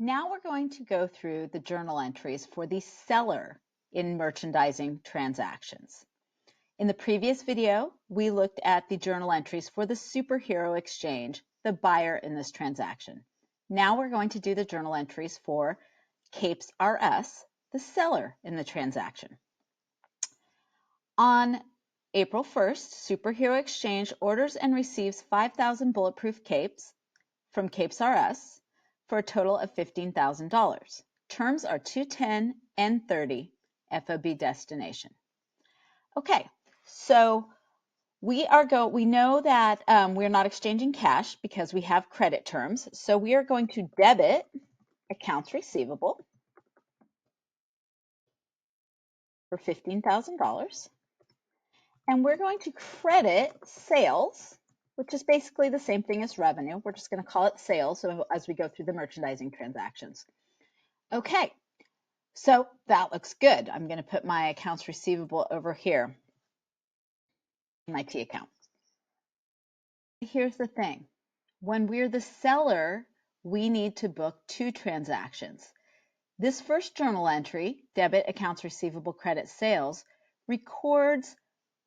Now we're going to go through the journal entries for the seller in merchandising transactions. In the previous video, we looked at the journal entries for the superhero exchange, the buyer in this transaction. Now we're going to do the journal entries for Capes R Us, the seller in the transaction. On April 1st, Superhero Exchange orders and receives 5,000 bulletproof capes from Capes R Us for a total of $15,000. Terms are 210 and 30 FOB destination. Okay, so we know that we're not exchanging cash because we have credit terms. So we are going to debit accounts receivable for $15,000. And we're going to credit sales, which is basically the same thing as revenue. We're just going to call it sales as we go through the merchandising transactions. Okay, so that looks good. I'm going to put my accounts receivable over here in my T account. Here's the thing. When we're the seller, we need to book two transactions. This first journal entry, debit accounts receivable credit sales, records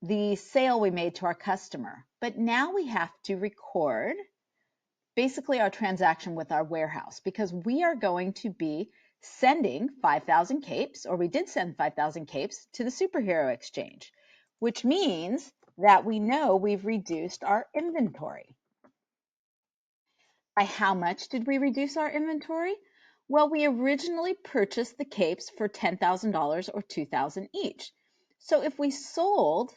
the sale we made to our customer. But now we have to record basically our transaction with our warehouse because we are going to be sending 5,000 capes, or we did send 5,000 capes to the Superhero Exchange, which means that we know we've reduced our inventory. By how much did we reduce our inventory? Well, we originally purchased the capes for $10,000 or $2,000 each. So if we sold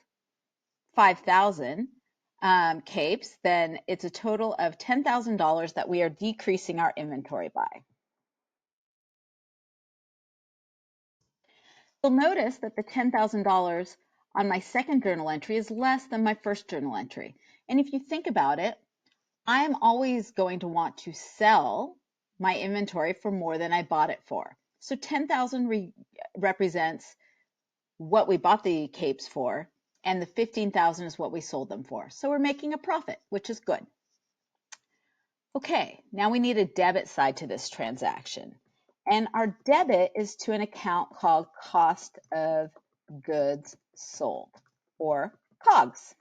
5,000 capes, then it's a total of $10,000 that we are decreasing our inventory by. You'll notice that the $10,000 on my second journal entry is less than my first journal entry. And if you think about it, I'm always going to want to sell my inventory for more than I bought it for. So 10,000 represents what we bought the capes for, and the 15,000 is what we sold them for. So we're making a profit, which is good. Okay, now we need a debit side to this transaction. And our debit is to an account called Cost of Goods Sold, or COGS.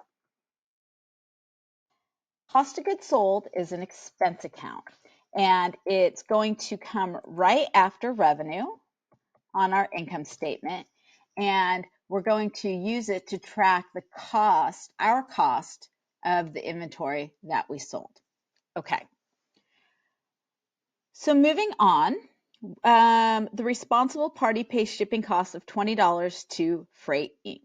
Cost of Goods Sold is an expense account, and it's going to come right after revenue on our income statement, and we're going to use it to track the cost, our cost of the inventory that we sold. Okay. So moving on, the responsible party pays shipping costs of $20 to Freight Inc.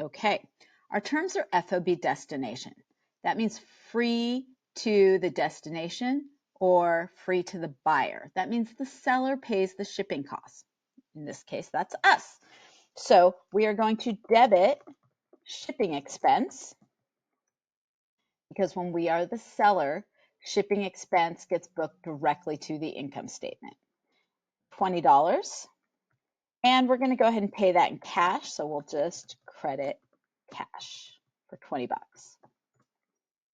Okay, our terms are FOB destination. That means free to the destination or free to the buyer. That means the seller pays the shipping costs. In this case, that's us. So we are going to debit shipping expense because when we are the seller, shipping expense gets booked directly to the income statement. $20. And we're going to go ahead and pay that in cash. So we'll just credit cash for 20 bucks.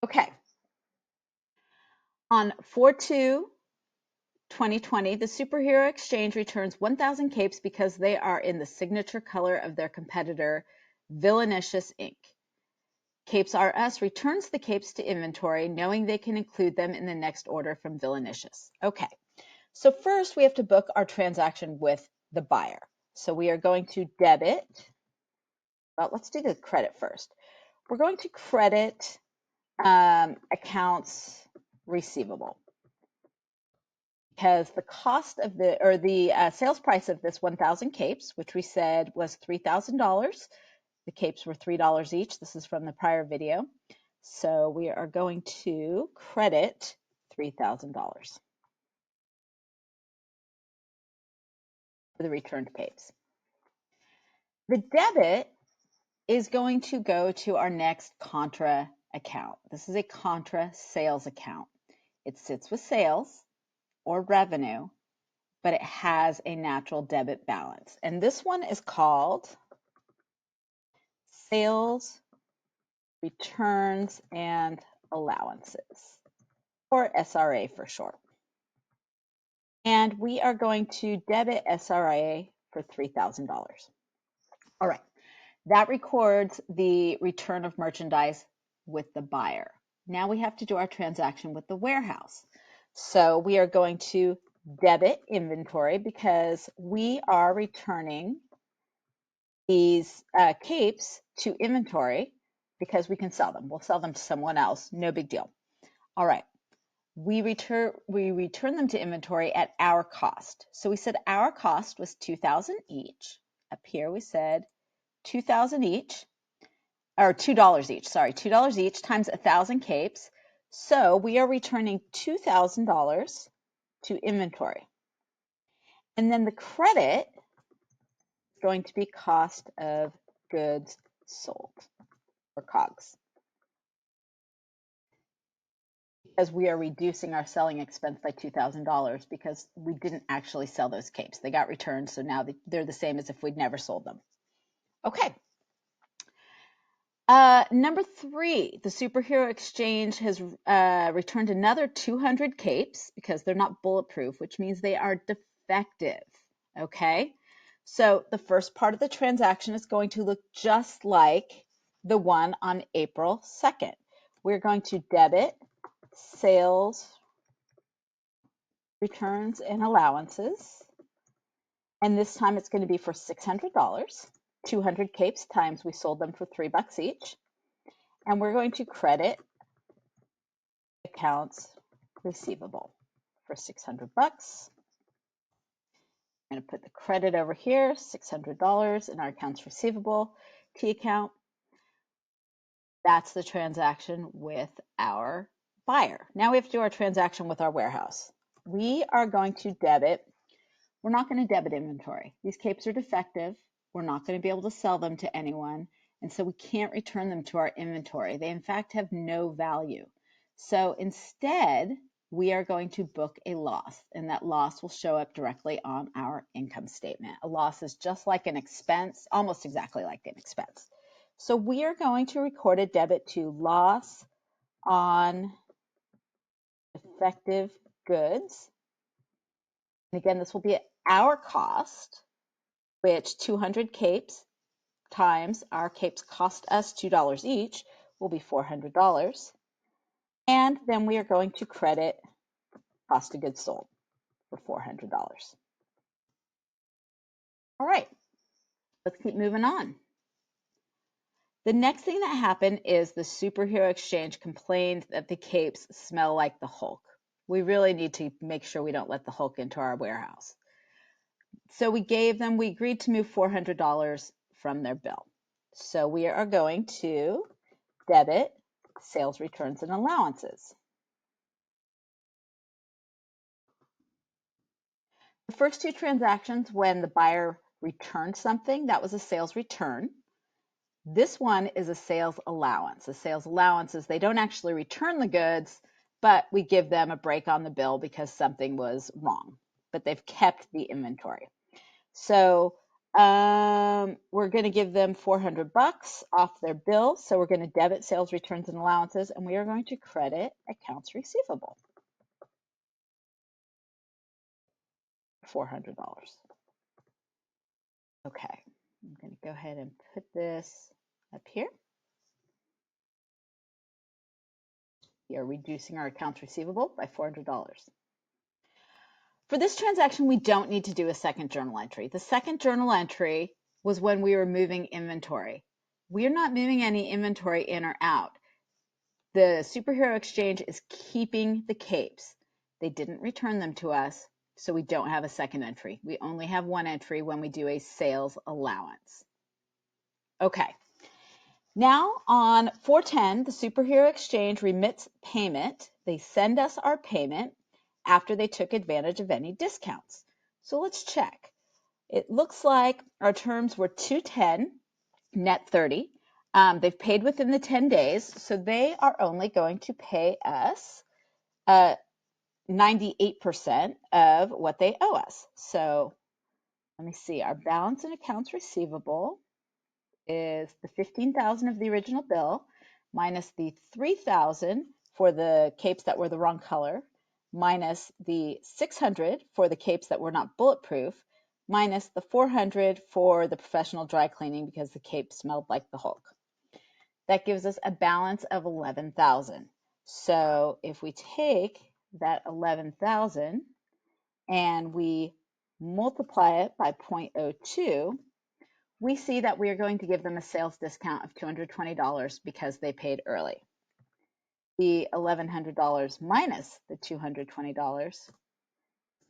Okay. On 4/2/2020, the Superhero Exchange returns 1,000 capes because they are in the signature color of their competitor, Villainicious Inc. Capes R Us returns the capes to inventory, knowing they can include them in the next order from Villainicious. Okay, so first we have to book our transaction with the buyer. So we are going to debit, well, let's do the credit first. We're going to credit accounts receivable because the cost of the sales price of this 1,000 capes, which we said was $3,000. The capes were $3 each. This is from the prior video. So we are going to credit $3,000 for the returned capes. The debit is going to go to our next contra account. This is a contra sales account. It sits with sales or revenue, but it has a natural debit balance. And this one is called Sales, Returns, and Allowances, or SRA for short. And we are going to debit SRA for $3,000. All right, that records the return of merchandise with the buyer. Now we have to do our transaction with the warehouse. So we are going to debit inventory because we are returning these capes to inventory because we can sell them. We'll sell them to someone else, no big deal. All right, we return them to inventory at our cost. So we said our cost was $2,000 each. Up here we said $2,000 each, or $2 each, sorry, $2 each times 1,000 capes. So we are returning $2,000 to inventory. And then the credit is going to be cost of goods sold, or COGS, because we are reducing our selling expense by $2,000 because we didn't actually sell those capes. They got returned, so now they're the same as if we'd never sold them. Okay. Number 3, the Superhero Exchange has returned another 200 capes because they're not bulletproof, which means they are defective. Okay, so the first part of the transaction is going to look just like the one on April 2nd. We're going to debit sales returns and allowances, and this time it's going to be for $600. 200 capes times we sold them for $3 each. And we're going to credit accounts receivable for $600. I'm going to put the credit over here, $600 in our accounts receivable T account. That's the transaction with our buyer. Now we have to do our transaction with our warehouse. We are going to debit. We're not going to debit inventory. These capes are defective. We're not going to be able to sell them to anyone, and so we can't return them to our inventory. They, in fact, have no value. So instead, we are going to book a loss, and that loss will show up directly on our income statement. A loss is just like an expense, almost exactly like an expense. So we are going to record a debit to loss on defective goods. And again, this will be at our cost, which 200 capes times our capes cost us $2 each will be $400. And then we are going to credit cost of goods sold for $400. All right, let's keep moving on. The next thing that happened is the Superhero Exchange complained that the capes smell like the Hulk. We really need to make sure we don't let the Hulk into our warehouse. So we agreed to move $400 from their bill. So we are going to debit sales returns and allowances. The first 2 transactions, when the buyer returned something, that was a sales return. This one is a sales allowance. A sales allowance is they don't actually return the goods, but we give them a break on the bill because something was wrong, but they've kept the inventory. So we're going to give them $400 off their bill. So we're going to debit sales returns and allowances, and we are going to credit accounts receivable. $400. Okay, I'm going to go ahead and put this up here. We are reducing our accounts receivable by $400. For this transaction, we don't need to do a second journal entry. The second journal entry was when we were moving inventory. We are not moving any inventory in or out. The Superhero Exchange is keeping the capes. They didn't return them to us, so we don't have a second entry. We only have one entry when we do a sales allowance. Okay. Now on 410, the Superhero Exchange remits payment. They send us our payment after they took advantage of any discounts. So let's check. It looks like our terms were 210, net 30. They've paid within the 10 days, so they are only going to pay us 98% of what they owe us. So let me see, our balance in accounts receivable is the $15,000 of the original bill minus the $3,000 for the capes that were the wrong color, minus the 600 for the capes that were not bulletproof, minus the 400 for the professional dry cleaning because the cape smelled like the Hulk. That gives us a balance of 11,000. So if we take that 11,000 and we multiply it by 0.02, we see that we are going to give them a sales discount of $220 because they paid early. The $1,100 minus the $220 is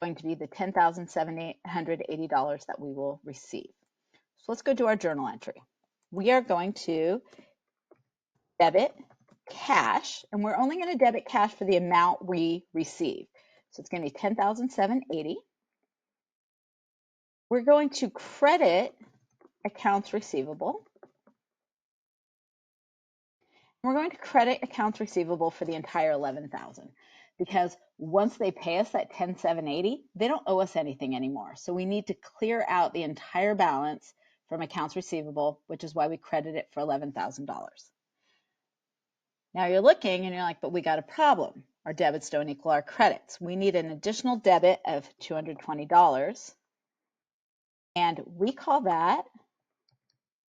going to be the $10,780 that we will receive. So let's go do our journal entry. We are going to debit cash, and we're only going to debit cash for the amount we receive. So it's going to be $10,780. We're going to credit accounts receivable. We're going to credit accounts receivable for the entire $11,000 because once they pay us that $10,780, they don't owe us anything anymore. So we need to clear out the entire balance from accounts receivable, which is why we credit it for $11,000. Now you're looking and you're like, but we got a problem. Our debits don't equal our credits. We need an additional debit of $220, and we call that,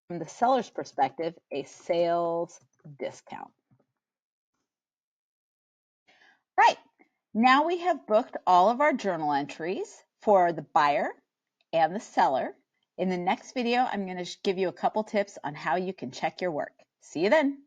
from the seller's perspective, a sales discount. Right, now we have booked all of our journal entries for the buyer and the seller. In the next video, I'm going to give you a couple tips on how you can check your work. See you then.